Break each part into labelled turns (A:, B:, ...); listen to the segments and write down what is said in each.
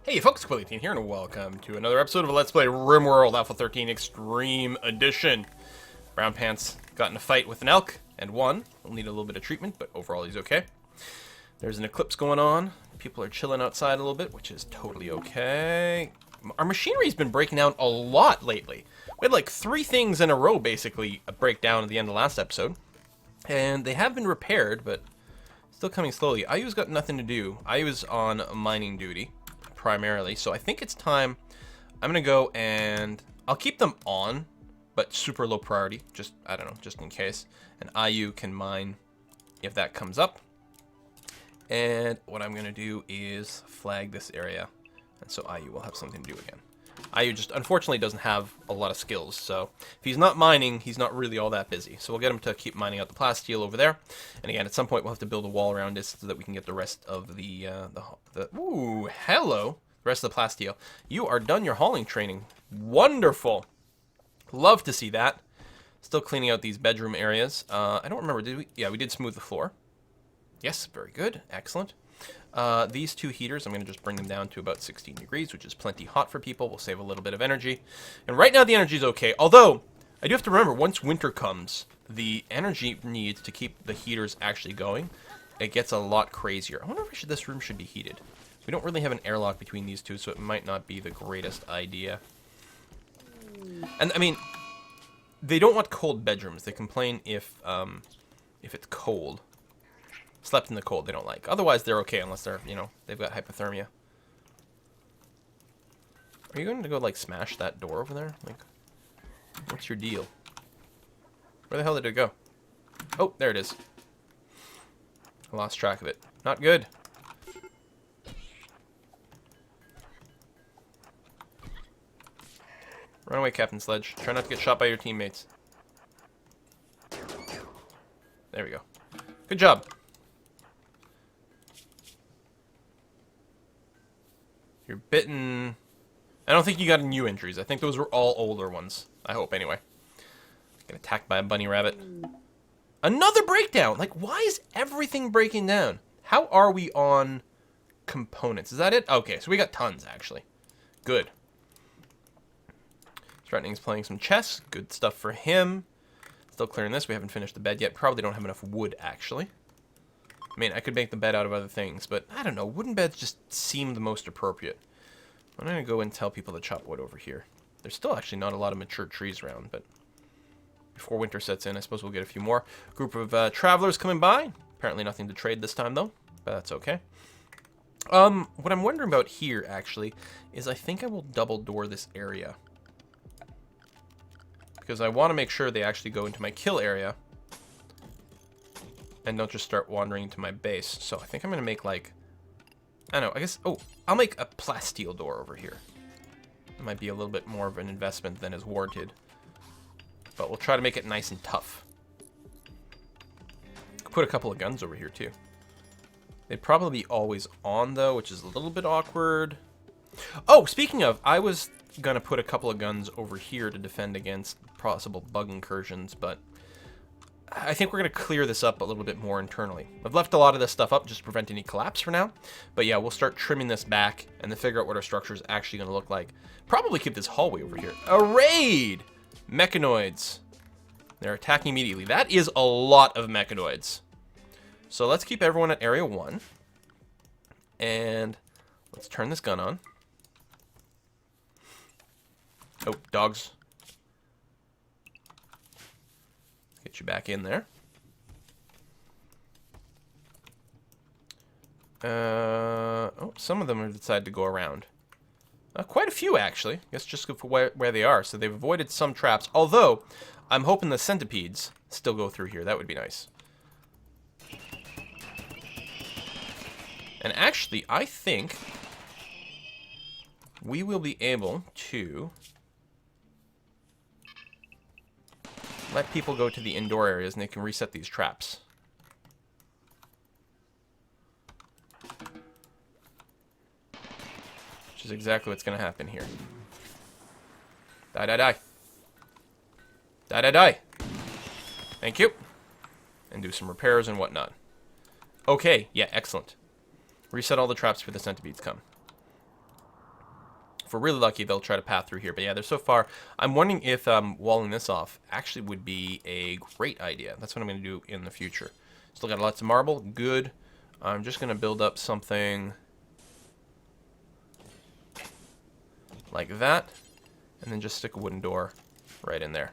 A: Hey folks, Quillian here, and welcome to another episode of Let's Play RimWorld Alpha 13 Extreme Edition. Brown Pants got in a fight with an elk, and won. He'll need a little bit of treatment, but overall he's okay. There's an eclipse going on. People are chilling outside a little bit, which is totally okay. Our machinery's been breaking down a lot lately. We had like 3 things in a row, basically, break down at the end of the last episode. And they have been repaired, but still coming slowly. Ayu's got nothing to do. Ayu's on mining duty primarily, so I think it's time. I'm gonna go and I'll keep them on, but super low priority, just I don't know, just in case. And Ayu can mine if that comes up. And what I'm gonna do is flag this area, and so Ayu will have something to do again. Ayu just unfortunately doesn't have a lot of skills, so if he's not mining, he's not really all that busy. So we'll get him to keep mining out the plasteel over there. And again, at some point we'll have to build a wall around this so that we can get the rest of the ooh, hello, the rest of the plasteel. You are done your hauling training. Wonderful. Love to see that. Still cleaning out these bedroom areas. I don't remember, did we? Yeah, we did smooth the floor. Yes, very good, excellent. These 2 heaters, I'm going to just bring them down to about 16 degrees, which is plenty hot for people. We'll save a little bit of energy. And right now the energy is okay, although I do have to remember, once winter comes, the energy needs to keep the heaters actually going, it gets a lot crazier. I wonder if this room should be heated. We don't really have an airlock between these 2, so it might not be the greatest idea. And, I mean, they don't want cold bedrooms. They complain if it's cold. Slept in the cold they don't like. Otherwise they're okay unless they're, you know, they've got hypothermia. Are you going to go like smash that door over there? Like, what's your deal? Where the hell did it go? Oh, there it is. I lost track of it. Not good. Run away, Captain Sledge. Try not to get shot by your teammates. There we go. Good job. You're bitten. I don't think you got new injuries. I think those were all older ones. I hope, anyway. Get attacked by a bunny rabbit. Another breakdown! Like, why is everything breaking down? How are we on components? Is that it? Okay, so we got tons, actually. Good. Threatening's playing some chess. Good stuff for him. Still clearing this. We haven't finished the bed yet. Probably don't have enough wood, actually. I mean, I could make the bed out of other things, but I don't know. Wooden beds just seem the most appropriate. I'm going to go and tell people to chop wood over here. There's still actually not a lot of mature trees around, but before winter sets in, I suppose we'll get a few more. Group of travelers coming by. Apparently nothing to trade this time, though, but that's okay. What I'm wondering about here, actually, is I think I will double door this area. Because I want to make sure they actually go into my kill area. And don't just start wandering into my base. So I think I'm going to make like, I don't know, I guess, oh, I'll make a plasteel door over here. It might be a little bit more of an investment than is warranted. But we'll try to make it nice and tough. Put a couple of guns over here too. They'd probably be always on though, which is a little bit awkward. Oh, speaking of, I was going to put a couple of guns over here to defend against possible bug incursions, but I think we're going to clear this up a little bit more internally. I've left a lot of this stuff up just to prevent any collapse for now. But yeah, we'll start trimming this back and then figure out what our structure is actually going to look like. Probably keep this hallway over here. A raid! Mechanoids. They're attacking immediately. That is a lot of mechanoids. So let's keep everyone at area 1. And let's turn this gun on. Oh, dogs. Get you back in there. Oh, some of them have decided to go around. Quite a few, actually. I guess just for where they are. So they've avoided some traps. Although, I'm hoping the centipedes still go through here. That would be nice. And actually, I think we will be able to let people go to the indoor areas and they can reset these traps. Which is exactly what's going to happen here. Die, die, die. Die, die, die. Thank you. And do some repairs and whatnot. Okay, yeah, excellent. Reset all the traps for the centipedes come. If we're really lucky, they'll try to path through here. But yeah, they're so far. I'm wondering if walling this off actually would be a great idea. That's what I'm going to do in the future. Still got lots of marble. Good. I'm just going to build up something like that. And then just stick a wooden door right in there.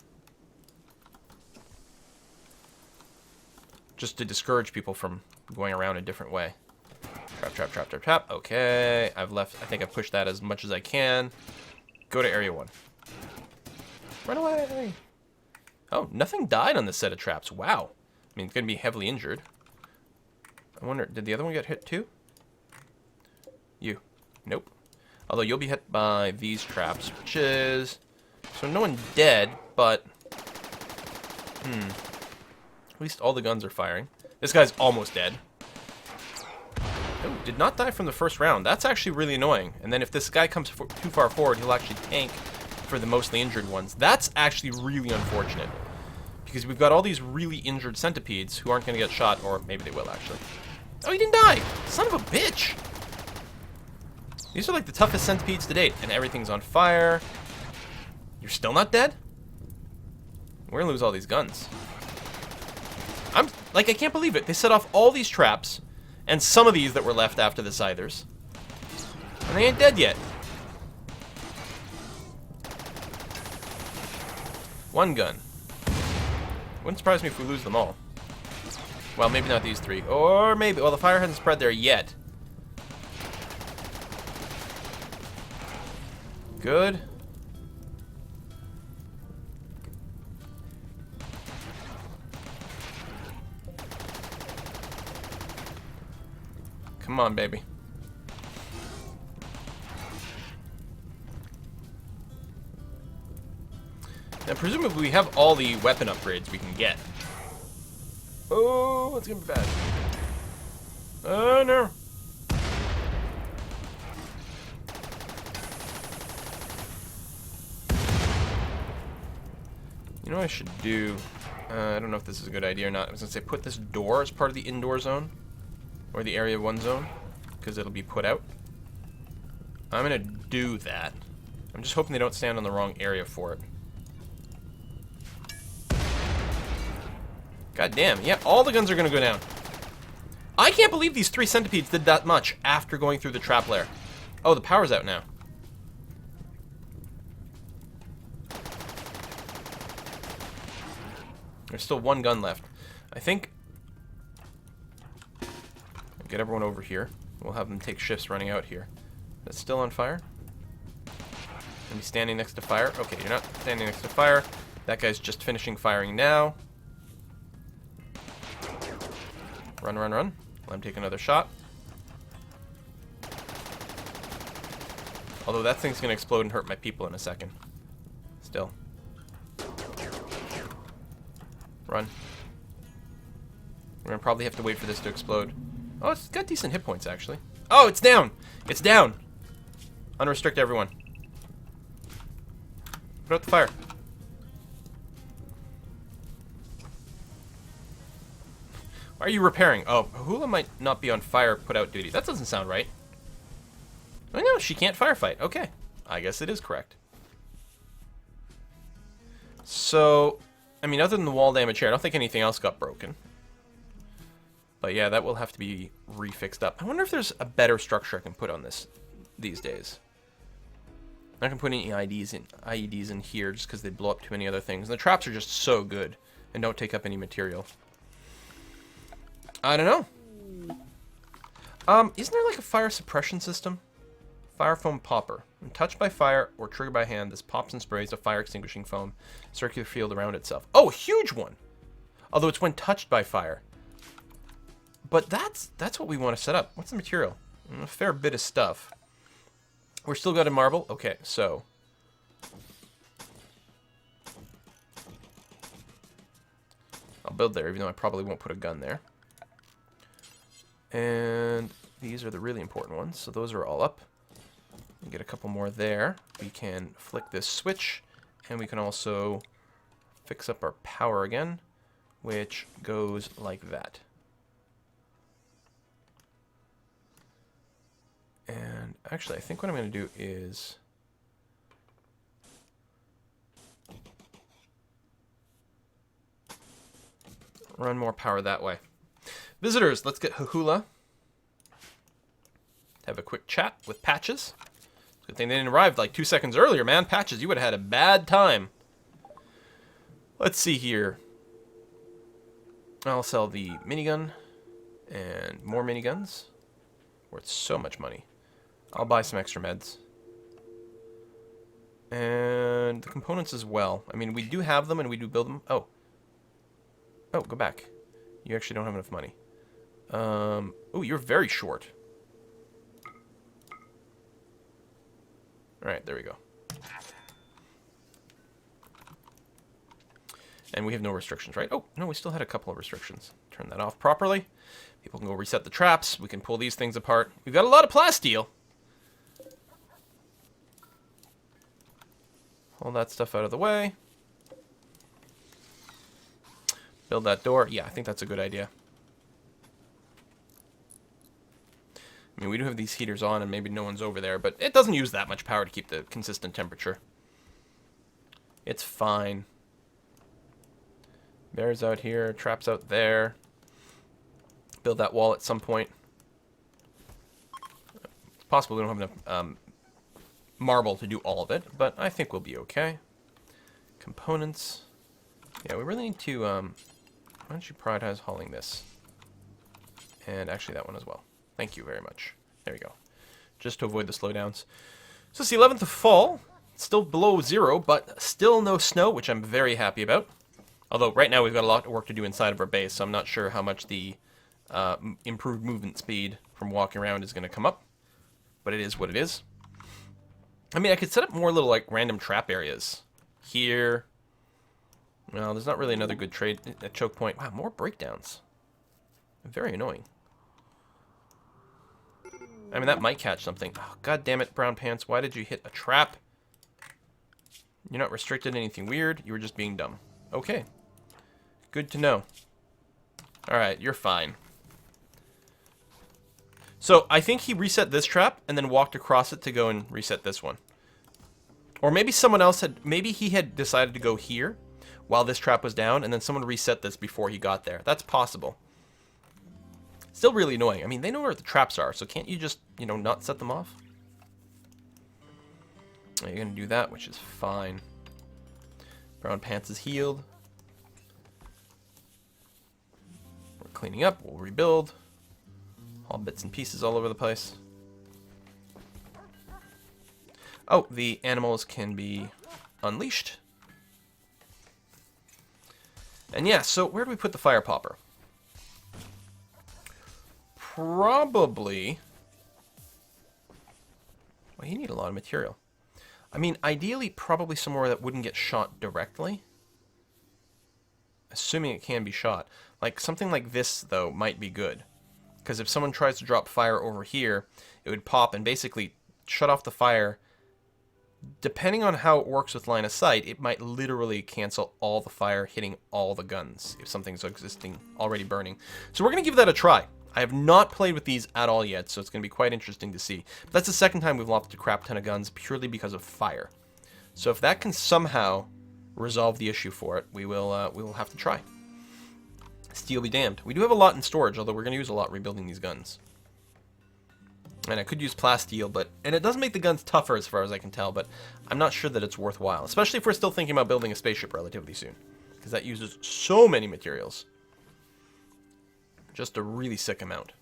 A: Just to discourage people from going around a different way. Trap, trap, trap, trap, trap. Okay, I think I've pushed that as much as I can. Go to area 1. Run away! Oh, nothing died on this set of traps. Wow. I mean, it's going to be heavily injured. I wonder, did the other one get hit too? You. Nope. Although you'll be hit by these traps, which is... So no one dead, but... At least all the guns are firing. This guy's almost dead. Oh, did not die from the first round. That's actually really annoying. And then if this guy comes too far forward, he'll actually tank for the mostly injured ones. That's actually really unfortunate. Because we've got all these really injured centipedes who aren't going to get shot, or maybe they will actually. Oh, he didn't die! Son of a bitch! These are like the toughest centipedes to date, and everything's on fire. You're still not dead? We're gonna lose all these guns. I can't believe it. They set off all these traps, and some of these that were left after the scythers. And they ain't dead yet. One gun. Wouldn't surprise me if we lose them all. Well, maybe not these 3. Or maybe... Well, the fire hasn't spread there yet. Good. Come on, baby. Now, presumably we have all the weapon upgrades we can get. Oh, it's gonna be bad. Oh, no. You know what I should do? I don't know if this is a good idea or not. I was gonna say put this door as part of the indoor zone. Or the area 1 zone. Because it'll be put out. I'm gonna do that. I'm just hoping they don't stand on the wrong area for it. God damn, yeah, all the guns are gonna go down. I can't believe these 3 centipedes did that much after going through the trap lair. Oh, the power's out now. There's still 1 gun left. I think... Get everyone over here. We'll have them take shifts running out here. That's still on fire? Gonna be standing next to fire? Okay, you're not standing next to fire. That guy's just finishing firing now. Run, run, run. Let him take another shot. Although that thing's gonna explode and hurt my people in a second. Still. Run. We're gonna probably have to wait for this to explode. Oh, it's got decent hit points, actually. Oh, it's down! It's down! Unrestrict everyone. Put out the fire. Why are you repairing? Oh, Hula might not be on fire put out duty. That doesn't sound right. Oh, no, she can't firefight. Okay. I guess it is correct. So, I mean, other than the wall damage here, I don't think anything else got broken. But yeah, that will have to be refixed up. I wonder if there's a better structure I can put on this these days. I can put any IEDs in here just because they blow up too many other things. And the traps are just so good and don't take up any material. I don't know. Isn't there like a fire suppression system? Fire foam popper. When touched by fire or triggered by hand, this pops and sprays a fire extinguishing foam circular field around itself. Oh, huge one! Although it's when touched by fire. But that's what we want to set up. What's the material? A fair bit of stuff. We're still got a marble? Okay, so. I'll build there, even though I probably won't put a gun there. And these are the really important ones, so those are all up. We get a couple more there. We can flick this switch, and we can also fix up our power again, which goes like that. And actually, I think what I'm going to do is Run more power that way. Visitors, let's get Hahula. Have a quick chat with Patches. Good thing they didn't arrive like 2 seconds earlier, man. Patches, you would have had a bad time. Let's see here. I'll sell the minigun and more miniguns. Worth so much money. I'll buy some extra meds. And the components as well. I mean, we do have them and we do build them. Oh. Oh, go back. You actually don't have enough money. Oh, you're very short. Alright, there we go. And we have no restrictions, right? Oh, no, we still had a couple of restrictions. Turn that off properly. People can go reset the traps. We can pull these things apart. We've got a lot of plasteel. All that stuff out of the way. Build that door. Yeah, I think that's a good idea. I mean, we do have these heaters on and maybe no one's over there, but it doesn't use that much power to keep the consistent temperature. It's fine. Bears out here, traps out there. Build that wall at some point. It's possible we don't have enough marble to do all of it, but I think we'll be okay. Components. Yeah, we really need to, why don't you prioritize hauling this? And actually that one as well. Thank you very much. There we go. Just to avoid the slowdowns. So it's the 11th of fall. Still below 0, but still no snow, which I'm very happy about. Although right now we've got a lot of work to do inside of our base, so I'm not sure how much the improved movement speed from walking around is going to come up. But it is what it is. I mean, I could set up more little, like, random trap areas. Here. Well, there's not really another good choke point. Wow, more breakdowns. Very annoying. I mean, that might catch something. Oh, God damn it, Brown Pants. Why did you hit a trap? You're not restricted to anything weird. You were just being dumb. Okay. Good to know. Alright, you're fine. So, I think he reset this trap and then walked across it to go and reset this one. Or maybe someone else had... Maybe he had decided to go here while this trap was down and then someone reset this before he got there. That's possible. Still really annoying. I mean, they know where the traps are, so can't you just, you know, not set them off? You're going to do that, which is fine. Brown Pants is healed. We're cleaning up. We'll rebuild. All bits and pieces all over the place. Oh, the animals can be unleashed. And yeah, so where do we put the fire popper? Probably... Well, you need a lot of material. I mean, ideally, probably somewhere that wouldn't get shot directly. Assuming it can be shot. Like, something like this, though, might be good. Because if someone tries to drop fire over here, it would pop and basically shut off the fire. Depending on how it works with line of sight, it might literally cancel all the fire hitting all the guns if something's existing already burning. So we're going to give that a try. I have not played with these at all yet, so it's going to be quite interesting to see. But that's the second time we've lost a crap ton of guns purely because of fire. So if that can somehow resolve the issue for it, we will have to try. Steel be damned. We do have a lot in storage, although we're going to use a lot rebuilding these guns. And I could use plasteel, and it does make the guns tougher as far as I can tell, but I'm not sure that it's worthwhile. Especially if we're still thinking about building a spaceship relatively soon. Because that uses so many materials. Just a really sick amount.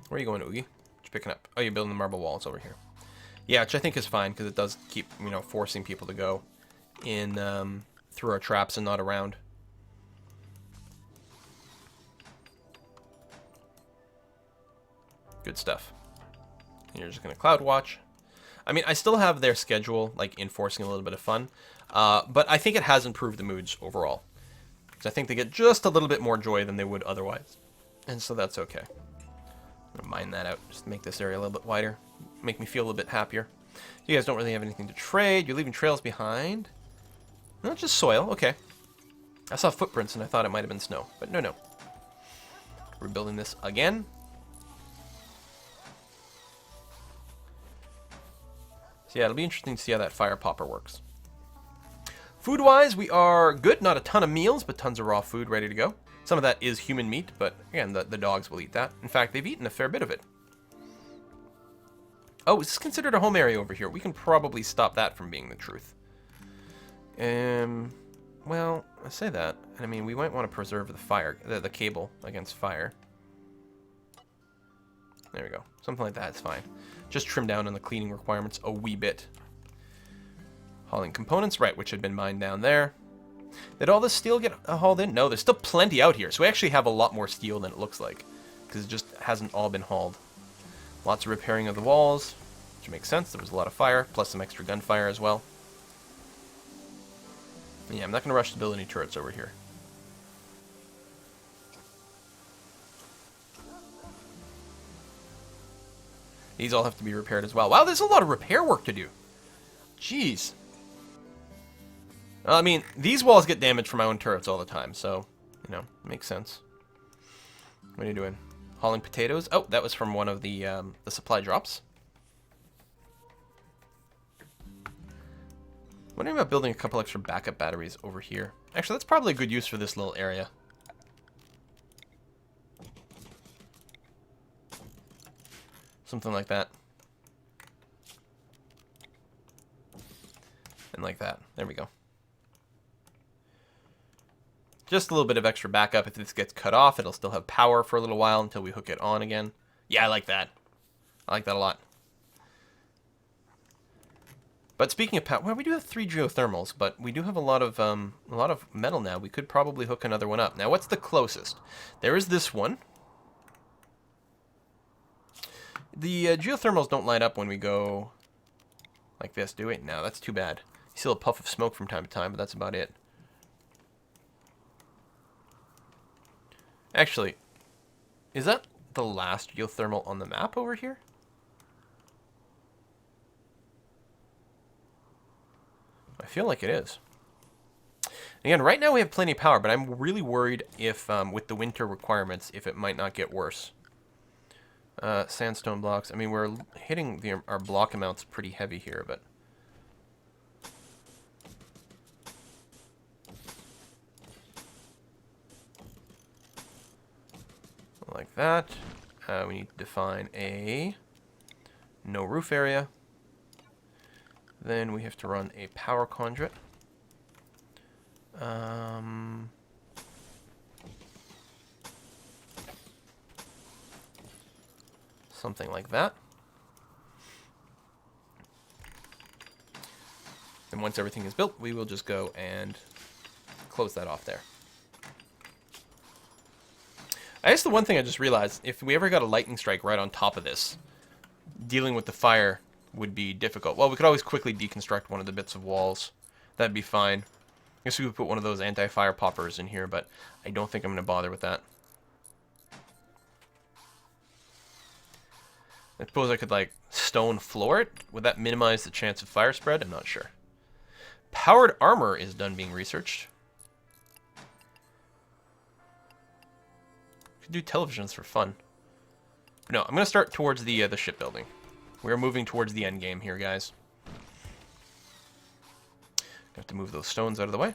A: Where are you going, Oogie? What you picking up? Oh, you're building the marble walls over here. Yeah, which I think is fine, because it does keep, you know, forcing people to go in through our traps and not around. Good stuff. And you're just going to cloud watch. I mean, I still have their schedule, like, enforcing a little bit of fun. But I think it has improved the moods overall. I think they get just a little bit more joy than they would otherwise. And so that's okay. I'm going to mine that out. Just make this area a little bit wider. Make me feel a little bit happier. You guys don't really have anything to trade. You're leaving trails behind. No, just soil. Okay. I saw footprints and I thought it might have been snow. But no. We're building this again. So yeah, it'll be interesting to see how that fire popper works. Food-wise, we are good. Not a ton of meals, but tons of raw food ready to go. Some of that is human meat, but again, the dogs will eat that. In fact, they've eaten a fair bit of it. Oh, is this considered a home area over here? We can probably stop that from being the truth. Well, I say that, and I mean, we might want to preserve the fire, the cable against fire. There we go. Something like that is fine. Just trim down on the cleaning requirements a wee bit. Hauling components, right, which had been mined down there. Did all this steel get hauled in? No, there's still plenty out here. So we actually have a lot more steel than it looks like, because it just hasn't all been hauled. Lots of repairing of the walls, which makes sense. There was a lot of fire, plus some extra gunfire as well. Yeah, I'm not going to rush to build any turrets over here. These all have to be repaired as well. Wow, there's a lot of repair work to do. Jeez. Well, I mean, these walls get damaged from my own turrets all the time, so, you know, makes sense. What are you doing? Hauling potatoes? Oh, that was from one of the supply drops. Wondering about building a couple extra backup batteries over here. Actually, that's probably a good use for this little area. Something like that. And like that. There we go. Just a little bit of extra backup. If this gets cut off, it'll still have power for a little while until we hook it on again. Yeah, I like that. I like that a lot. But speaking of power, well, we do have 3 geothermals, but we do have a lot of metal now. We could probably hook another one up. Now, what's the closest? There is this one. The geothermals don't light up when we go like this, do we? No, that's too bad. You see a puff of smoke from time to time, but that's about it. Actually, is that the last geothermal on the map over here? I feel like it is. Again, right now we have plenty of power, but I'm really worried if, with the winter requirements, if it might not get worse. Sandstone blocks. I mean, we're hitting our block amounts pretty heavy here, but... like that. We need to define a no roof area. Then we have to run a power conduit. Something like that. And once everything is built, we will just go and close that off there. I guess the one thing I just realized, if we ever got a lightning strike right on top of this, dealing with the fire would be difficult. Well, we could always quickly deconstruct one of the bits of walls. That'd be fine. I guess we could put one of those anti-fire poppers in here, but I don't think I'm going to bother with that. I suppose I could, like, stone floor it. Would that minimize the chance of fire spread? I'm not sure. Powered armor is done being researched. Could do televisions for fun. But no, I'm going to start towards the shipbuilding. We're moving towards the end game here, guys. Have to move those stones out of the way.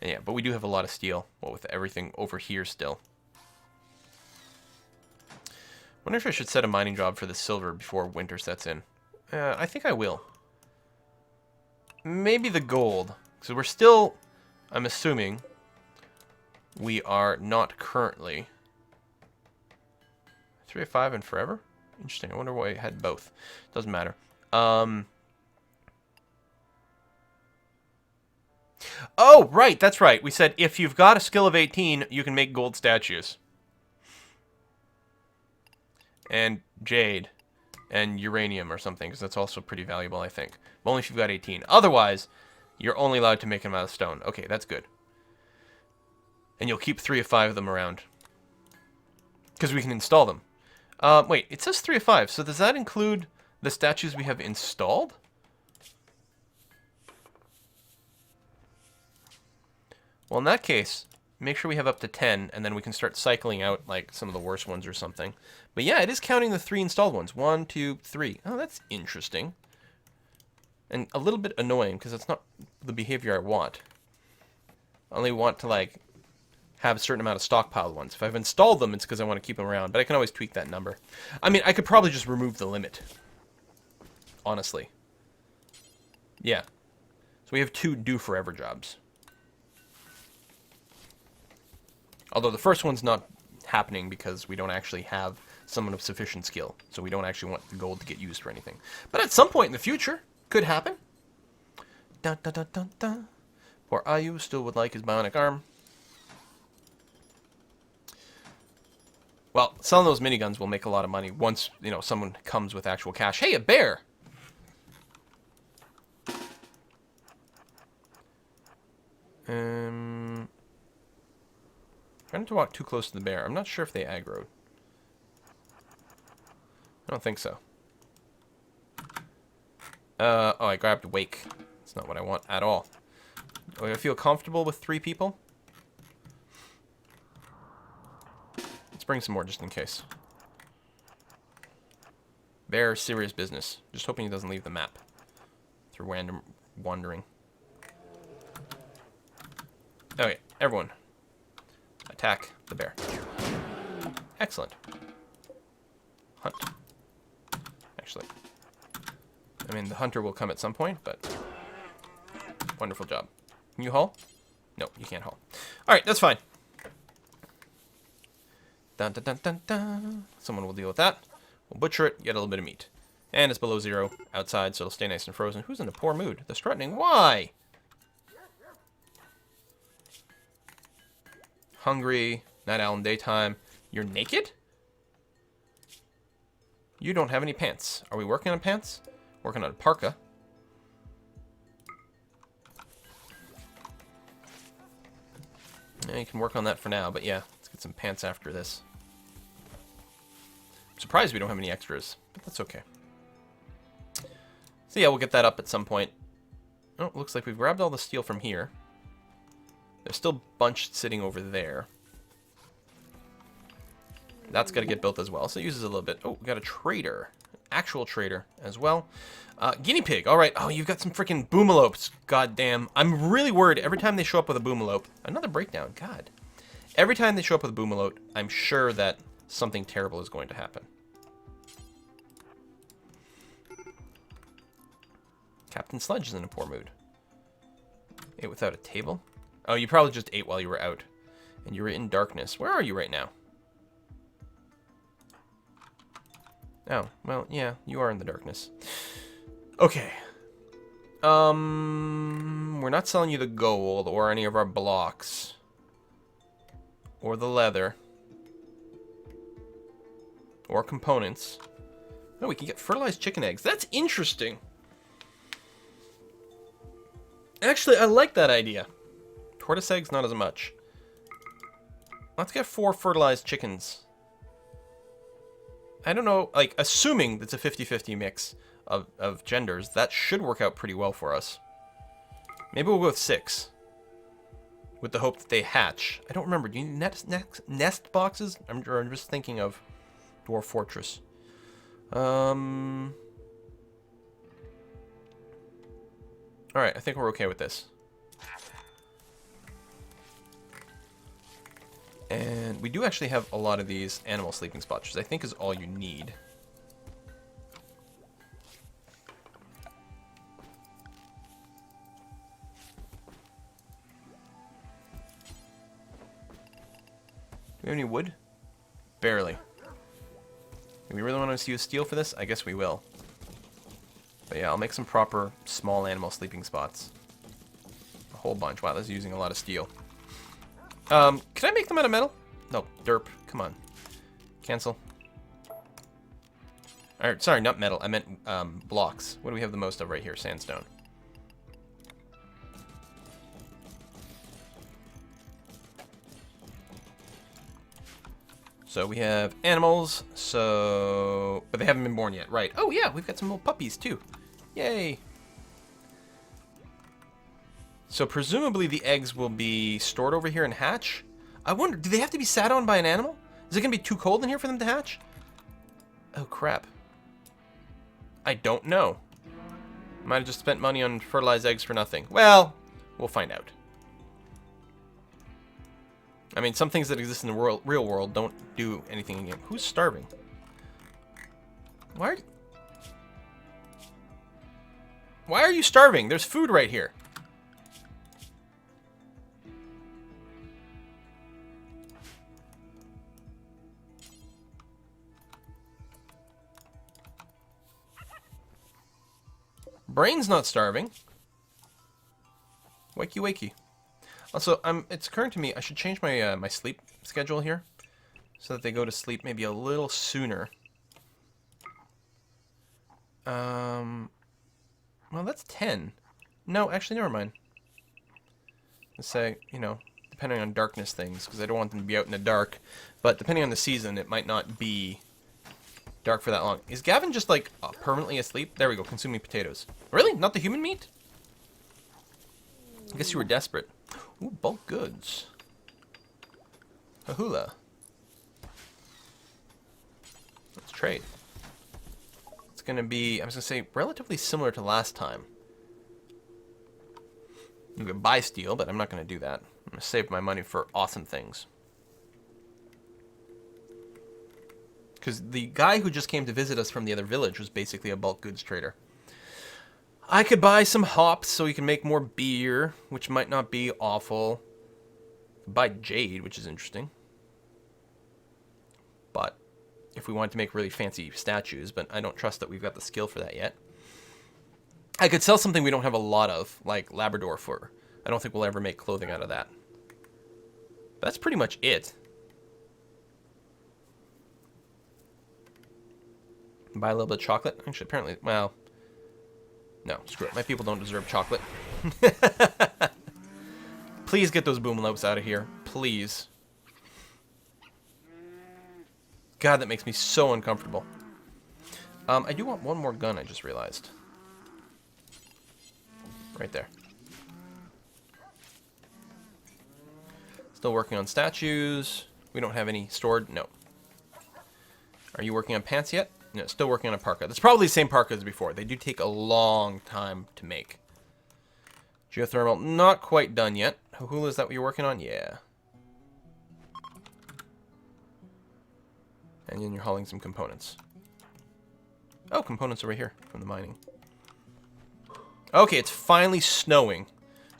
A: And yeah, but we do have a lot of steel. Well, with everything over here still. Wonder if I should set a mining job for the silver before winter sets in. I think I will. Maybe the gold. So we're still, I'm assuming, we are not currently 3 of 5 and forever. Interesting. I wonder why I had both. Doesn't matter. Oh, right. That's right. We said if you've got a skill of 18, you can make gold statues. And jade. And uranium or something, because that's also pretty valuable, I think. But only if you've got 18. Otherwise, you're only allowed to make them out of stone. Okay, that's good. And you'll keep 3 of 5 of them around. Because we can install them. Wait, it says 3 of 5, so does that include the statues we have installed? Well, in that case, make sure we have up to 10, and then we can start cycling out, like, some of the worst ones or something. But yeah, it is counting the 3 installed ones. 1, 2, 3. Oh, that's interesting. And a little bit annoying, because that's not the behavior I want. I only want to, like, have a certain amount of stockpiled ones. If I've installed them, it's because I want to keep them around. But I can always tweak that number. I mean, I could probably just remove the limit. Honestly. Yeah. So we have 2 do forever jobs. Although the first one's not happening because we don't actually have someone of sufficient skill. So we don't actually want the gold to get used for anything. But at some point in the future, could happen. Dun, dun, dun, dun, dun. Poor Ayu still would like his bionic arm. Well, selling those miniguns will make a lot of money once, you know, someone comes with actual cash. Hey, a bear! Trying to walk too close to the bear. I'm not sure if they aggroed. I don't think so. Oh, I grabbed wake. That's not what I want at all. Do I feel comfortable with 3 people? Let's bring some more just in case. Bear, serious business. Just hoping he doesn't leave the map through random wandering. Okay, everyone. Attack the bear. Excellent. Hunt. Actually. I mean, the hunter will come at some point, but... Wonderful job. Can you haul? No, you can't haul. Alright, that's fine. Dun, dun, dun, dun, dun. Someone will deal with that. We'll butcher it, get a little bit of meat. And it's below 0 outside, so it'll stay nice and frozen. Who's in a poor mood? The strutting. Why? Hungry. Night owl in daytime. You're naked? You don't have any pants. Are we working on pants? Working on a parka. Yeah, you can work on that for now, but yeah, let's get some pants after this. I'm surprised we don't have any extras, but that's okay. So yeah, we'll get that up at some point. Oh, looks like we've grabbed all the steel from here. There's still bunched sitting over there. That's got to get built as well, so it uses a little bit. Oh, we got a trader. An actual trader as well. Guinea pig. All right. Oh, you've got some freaking boomalopes. God damn. I'm really worried every time they show up with a boomalope. Another breakdown. God. Every time they show up with a boomalope, I'm sure that something terrible is going to happen. Captain Sludge is in a poor mood. Ate without a table? Oh, you probably just ate while you were out. And you were in darkness. Where are you right now? Oh, well, yeah, you are in the darkness. Okay. We're not selling you the gold or any of our blocks. Or the leather. Or components. No, we can get fertilized chicken eggs. That's interesting. Actually, I like that idea. Tortoise eggs, not as much. Let's get 4 fertilized chickens. I don't know, like, assuming it's a 50-50 mix of genders, that should work out pretty well for us. Maybe we'll go with 6. With the hope that they hatch. I don't remember. Do you need nest boxes? I'm just thinking of Dwarf Fortress. Alright, I think we're okay with this. And we do actually have a lot of these animal sleeping spots, which I think is all you need. Do we have any wood? Barely. Do we really want to use steel for this? I guess we will. But yeah, I'll make some proper small animal sleeping spots. A whole bunch. Wow, this is using a lot of steel. Can I make them out of metal? No, derp. Come on. Cancel. Alright, sorry, not metal. I meant blocks. What do we have the most of right here? Sandstone. So we have animals, so... But they haven't been born yet, right. Oh yeah, we've got some little puppies too. Yay! So presumably the eggs will be stored over here and hatch. I wonder, do they have to be sat on by an animal? Is it going to be too cold in here for them to hatch? Oh crap. I don't know. Might have just spent money on fertilized eggs for nothing. Well, we'll find out. I mean, some things that exist in the real world don't do anything in game. Who's starving? Why are you starving? There's food right here. Brain's not starving. Wakey wakey. Also, it's occurring to me I should change my my sleep schedule here so that they go to sleep maybe a little sooner. Well, that's 10. No, actually, never mind. Let's say, you know, depending on darkness things, because I don't want them to be out in the dark. But depending on the season, it might not be dark for that long. Is Gavin just, like, permanently asleep? There we go, consuming potatoes. Really? Not the human meat? I guess you were desperate. Ooh, bulk goods. Hahula. Let's trade. It's going to be, I was going to say, relatively similar to last time. I'm going to buy steel, but I'm not going to do that. I'm going to save my money for awesome things. Because the guy who just came to visit us from the other village was basically a bulk goods trader. I could buy some hops so we can make more beer, which might not be awful. Buy jade, which is interesting. But if we wanted to make really fancy statues, but I don't trust that we've got the skill for that yet. I could sell something we don't have a lot of, like Labrador fur. I don't think we'll ever make clothing out of that. But that's pretty much it. Buy a little bit of chocolate. Actually, apparently, well, no, screw it. My people don't deserve chocolate. Please get those boomlopes out of here. Please. God, that makes me so uncomfortable. I do want one more gun, I just realized. Right there. Still working on statues. We don't have any stored. No. Are you working on pants yet? No, still working on a parka. That's probably the same parka as before. They do take a long time to make. Geothermal, not quite done yet. Hahula, is that what you're working on? Yeah. And then you're hauling some components. Oh, components over here from the mining. Okay, it's finally snowing.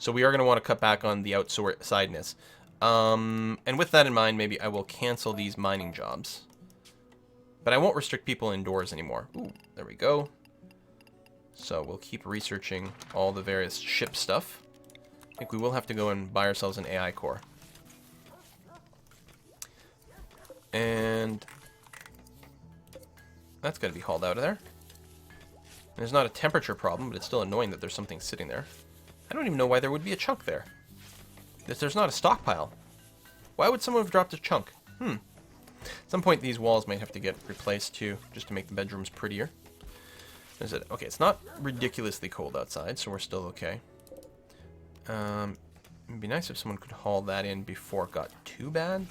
A: So we are going to want to cut back on the outsideness. And with that in mind, maybe I will cancel these mining jobs. But I won't restrict people indoors anymore. Ooh, there we go. So we'll keep researching all the various ship stuff. I think we will have to go and buy ourselves an AI core. And that's got to be hauled out of there. There's not a temperature problem, but it's still annoying that there's something sitting there. I don't even know why there would be a chunk there. If there's not a stockpile. Why would someone have dropped a chunk? At some point, these walls might have to get replaced, too, just to make the bedrooms prettier. Is it? Okay, it's not ridiculously cold outside, so we're still okay. It'd be nice if someone could haul that in before it got too bad.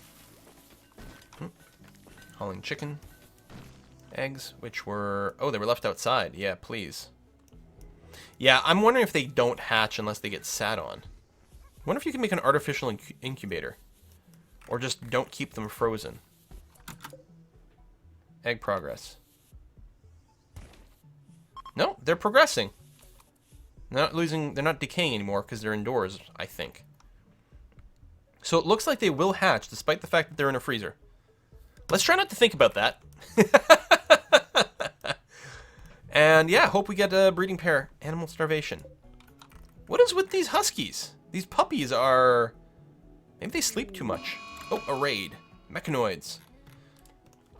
A: Hauling chicken. Eggs, which were... Oh, they were left outside. Yeah, please. Yeah, I'm wondering if they don't hatch unless they get sat on. I wonder if you can make an artificial incubator. Or just don't keep them frozen. Egg progress. No, they're progressing. They're not losing, they're not decaying anymore because they're indoors, I think. So it looks like they will hatch despite the fact that they're in a freezer. Let's try not to think about that. And yeah, hope we get a breeding pair. Animal starvation. What is with these huskies? These puppies are... Maybe they sleep too much. Oh, a raid. Mechanoids.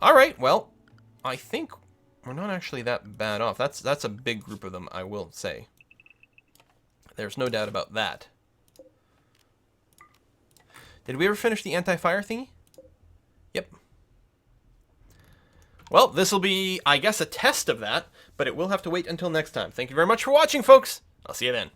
A: Alright, well, I think we're not actually that bad off. That's a big group of them, I will say. There's no doubt about that. Did we ever finish the anti-fire thingy? Yep. Well, this will be, I guess, a test of that, but it will have to wait until next time. Thank you very much for watching, folks. I'll see you then.